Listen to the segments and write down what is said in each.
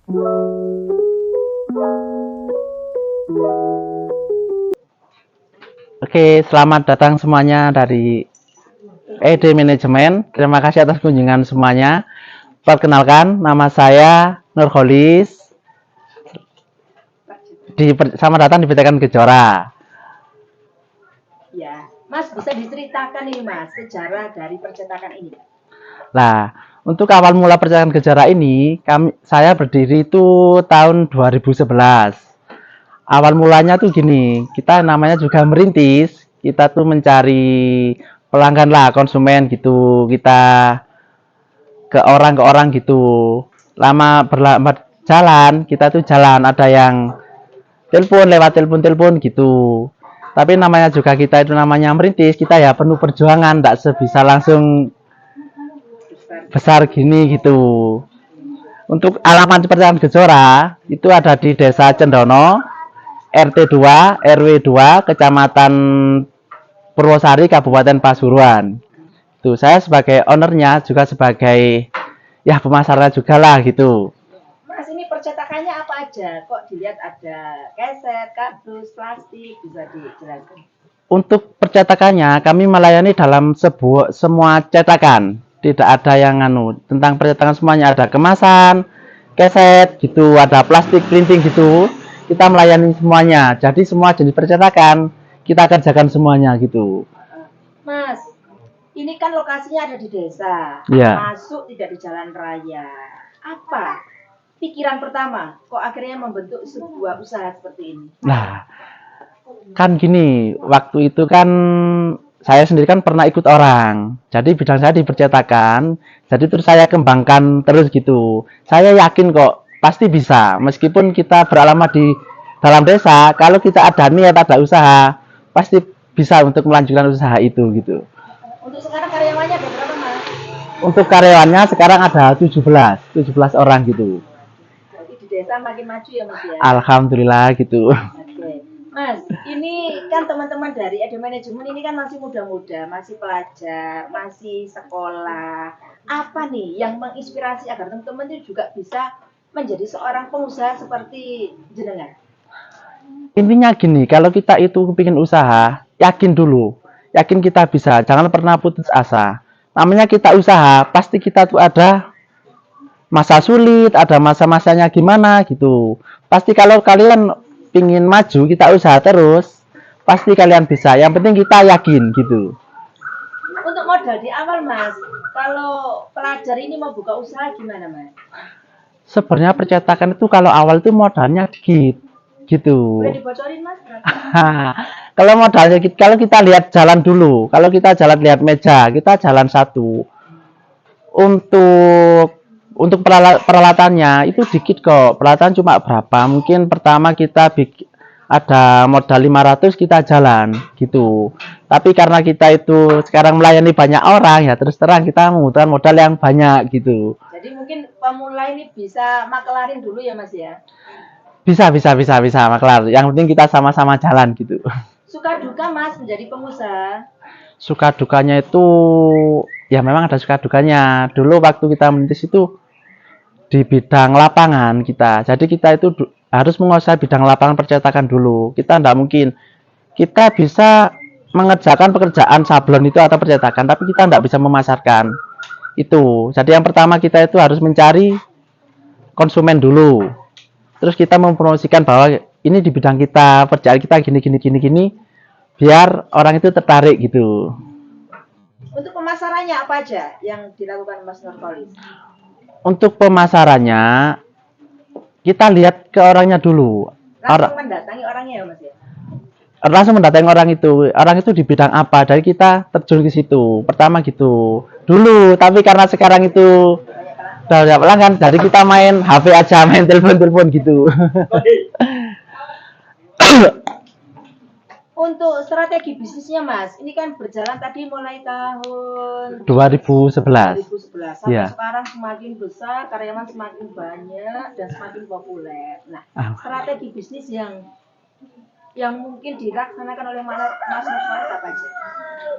Oke, selamat datang semuanya dari ED Manajemen. Terima kasih atas kunjungan semuanya. Perkenalkan, nama saya Nurholis. Selamat datang di PTN Kejora. Ya, Mas bisa diceritakan nih Mas sejarah dari percetakan ini? Nah, untuk awal mula percetakan Kejora ini, saya berdiri itu tahun 2011. Awal mulanya tuh gini, kita namanya juga merintis, kita tuh mencari pelanggan lah, konsumen gitu, kita ke orang gitu. Lama jalan, kita tuh jalan, ada yang telepon lewat telepon gitu. Tapi namanya juga kita itu namanya merintis, kita ya penuh perjuangan, tidak sebisa langsung besar gini gitu. Untuk alamat percetakan Kejora itu ada di Desa Cendono, RT 2, RW 2, Kecamatan Purwosari, Kabupaten Pasuruan. Tuh, saya sebagai ownernya juga sebagai ya pemasaran juga lah gitu. Mas, ini percetakannya apa aja? Kok dilihat ada keset, kardus, plastik, bisa dijelaskan? Untuk percetakannya kami melayani dalam semua cetakan. Tidak ada yang tentang percetakan semuanya, ada kemasan, keset gitu, ada plastik printing gitu. Kita melayani semuanya. Jadi semua jenis percetakan kita kerjakan semuanya gitu. Mas, ini kan lokasinya ada di desa, masuk tidak di jalan raya. Apa pikiran pertama kok akhirnya membentuk sebuah usaha seperti ini? Nah, kan gini, waktu itu kan saya sendiri kan pernah ikut orang, jadi bidang saya di percetakan, jadi terus saya kembangkan terus gitu. Saya yakin kok pasti bisa, meskipun kita beralamat di dalam desa, kalau kita ada niat, ada usaha, pasti bisa untuk melanjutkan usaha itu gitu. Untuk sekarang karyawannya ada berapa, Mas? Untuk karyawannya sekarang ada 17 orang gitu. Jadi di desa makin maju ya Mas ya? Alhamdulillah gitu. Mas, ini kan teman-teman dari ED Manajemen ini kan masih muda-muda, masih pelajar, masih sekolah. Apa nih yang menginspirasi agar teman-teman itu juga bisa menjadi seorang pengusaha seperti jenengan? Intinya gini, kalau kita itu bikin usaha, yakin dulu. Yakin kita bisa, jangan pernah putus asa. Namanya kita usaha, pasti kita tuh ada masa sulit, ada masa-masanya gimana gitu. Pasti kalau kalian ingin maju, kita usaha terus, pasti kalian bisa. Yang penting kita yakin gitu. Untuk modal di awal Mas, kalau pelajar ini mau buka usaha gimana Mas? Sebenarnya percetakan itu kalau awal itu modalnya dikit gitu. Boleh dibocorin Mas? Kalau modalnya kalau kita lihat jalan dulu, kalau kita jalan lihat meja, kita jalan satu. Untuk peralatannya itu dikit kok. Peralatan cuma berapa? Mungkin pertama kita ada modal 500 kita jalan gitu. Tapi karena kita itu sekarang melayani banyak orang ya terus terang kita membutuhkan modal yang banyak gitu. Jadi mungkin pemula ini bisa makelarin dulu ya Mas ya? Bisa maklar. Yang penting kita sama-sama jalan gitu. Suka duka Mas menjadi pengusaha? Suka dukanya itu ya memang ada suka dukanya. Dulu waktu kita merintis itu di bidang lapangan kita. Jadi kita itu harus menguasai bidang lapangan percetakan dulu. Kita tidak mungkin kita bisa mengerjakan pekerjaan sablon itu atau percetakan, tapi kita tidak bisa memasarkan itu. Jadi yang pertama kita itu harus mencari konsumen dulu. Terus kita mempromosikan bahwa ini di bidang kita, pekerjaan kita gini, biar orang itu tertarik gitu. Untuk pemasarannya apa aja yang dilakukan Mas Nurholis? Untuk pemasarannya kita lihat ke orangnya dulu. Langsung mendatangi orangnya ya Mas ya? Langsung mendatangi orang itu di bidang apa, dari kita terjun ke situ pertama gitu dulu. Tapi karena sekarang itu udah banyak pelanggan, jadi kita main HP aja, main telepon gitu. Untuk strategi bisnisnya Mas, ini kan berjalan tadi mulai tahun 2011 sampai ya. Sekarang semakin besar, karyawan semakin banyak dan semakin populer. Nah, strategi bisnis yang mungkin dilaksanakan oleh Mas Nurholis apa aja?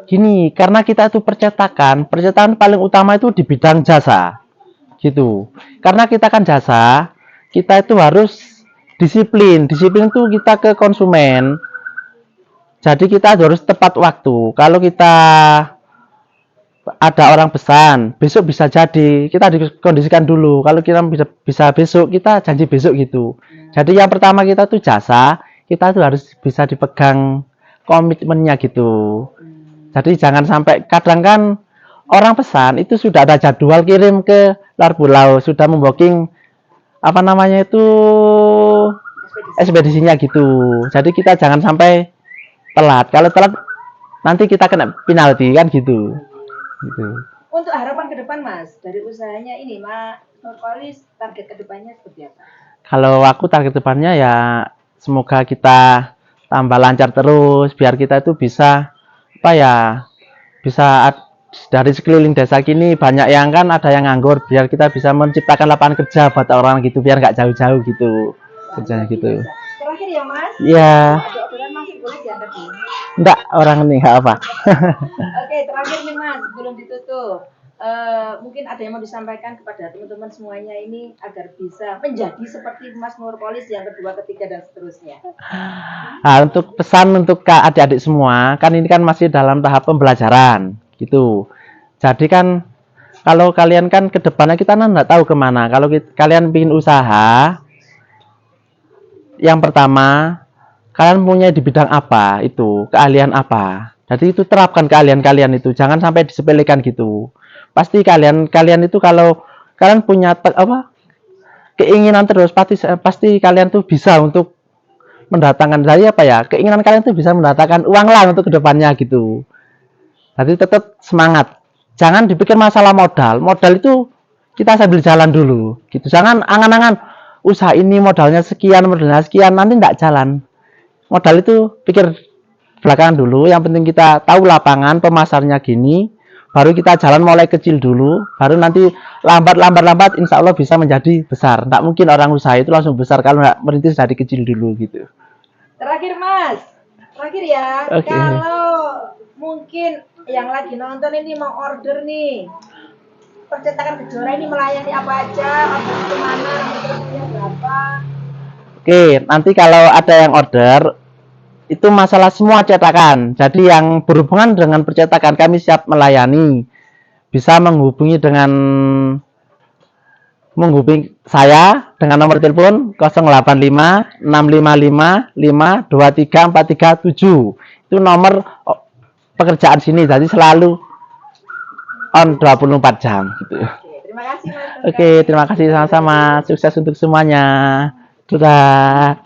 Gini, karena kita itu percetakan paling utama itu di bidang jasa gitu. Karena kita kan jasa, kita itu harus disiplin. Disiplin itu kita ke konsumen. Jadi kita harus tepat waktu. Kalau kita ada orang pesan, besok bisa jadi. Kita dikondisikan dulu. Kalau kita bisa besok, kita janji besok gitu. Jadi yang pertama kita tuh jasa, kita tuh harus bisa dipegang komitmennya gitu. Jadi jangan sampai kadang kan orang pesan itu sudah ada jadwal kirim ke luar pulau, sudah membooking apa namanya itu ekspedisinya gitu. Jadi kita jangan sampai telat. Kalau telat nanti kita kena penalti kan gitu. Gitu. Untuk harapan ke depan Mas, dari usahanya ini Mas Nurkolis, target ke depannya seperti apa? Kalau aku target depannya ya semoga kita tambah lancar terus biar kita itu bisa apa ya bisa dari sekeliling desa kini banyak yang kan ada yang nganggur biar kita bisa menciptakan lapangan kerja buat orang gitu biar nggak jauh-jauh gitu kerjanya gitu. Terakhir ya Mas. Iya. Ada orderan masih boleh diangkat dulu. Enggak orang nih nggak apa. Oke, terakhir nih Mas, belum ditutup. Mungkin ada yang mau disampaikan kepada teman-teman semuanya ini agar bisa menjadi seperti Mas Nurkolis yang kedua, ketiga dan seterusnya. Nah, untuk pesan untuk adik-adik semua, kan ini kan masih dalam tahap pembelajaran, gitu. Jadi kan kalau kalian kan ke depannya kita kan nggak tahu kemana. Kalau kalian bikin usaha, yang pertama kalian punya di bidang apa itu, keahlian apa. Jadi itu terapkan keahlian kalian itu, jangan sampai disepelekan gitu. Pasti kalian itu kalau kalian punya keinginan terus pasti kalian tuh bisa untuk mendatangkan dari apa ya keinginan kalian tuh bisa mendatangkan uang lah untuk kedepannya gitu. Jadi tetap semangat, jangan dipikir masalah modal itu kita sambil jalan dulu gitu, jangan angan-angan usaha ini modalnya sekian nanti nggak jalan. Modal itu pikir belakangan dulu, yang penting kita tahu lapangan pemasarnya gini, baru kita jalan mulai kecil dulu, baru nanti lambat insya Allah bisa menjadi besar. Nggak mungkin orang usaha itu langsung besar kalau nggak merintis dari kecil dulu gitu. Terakhir Mas, terakhir ya, Okay. Kalau mungkin yang lagi nonton ini mau order nih, percetakan Kejora ini melayani apa aja, order kemana, ordernya berapa? Oke, nanti kalau ada yang order, itu masalah semua cetakan. Jadi yang berhubungan dengan percetakan kami siap melayani. Bisa menghubungi saya dengan nomor telepon 085 655 523 437. Itu nomor pekerjaan sini. Jadi selalu on 24 jam gitu. Oke, terima kasih Mas. Oke, terima kasih sama-sama. Sukses untuk semuanya. Sudah.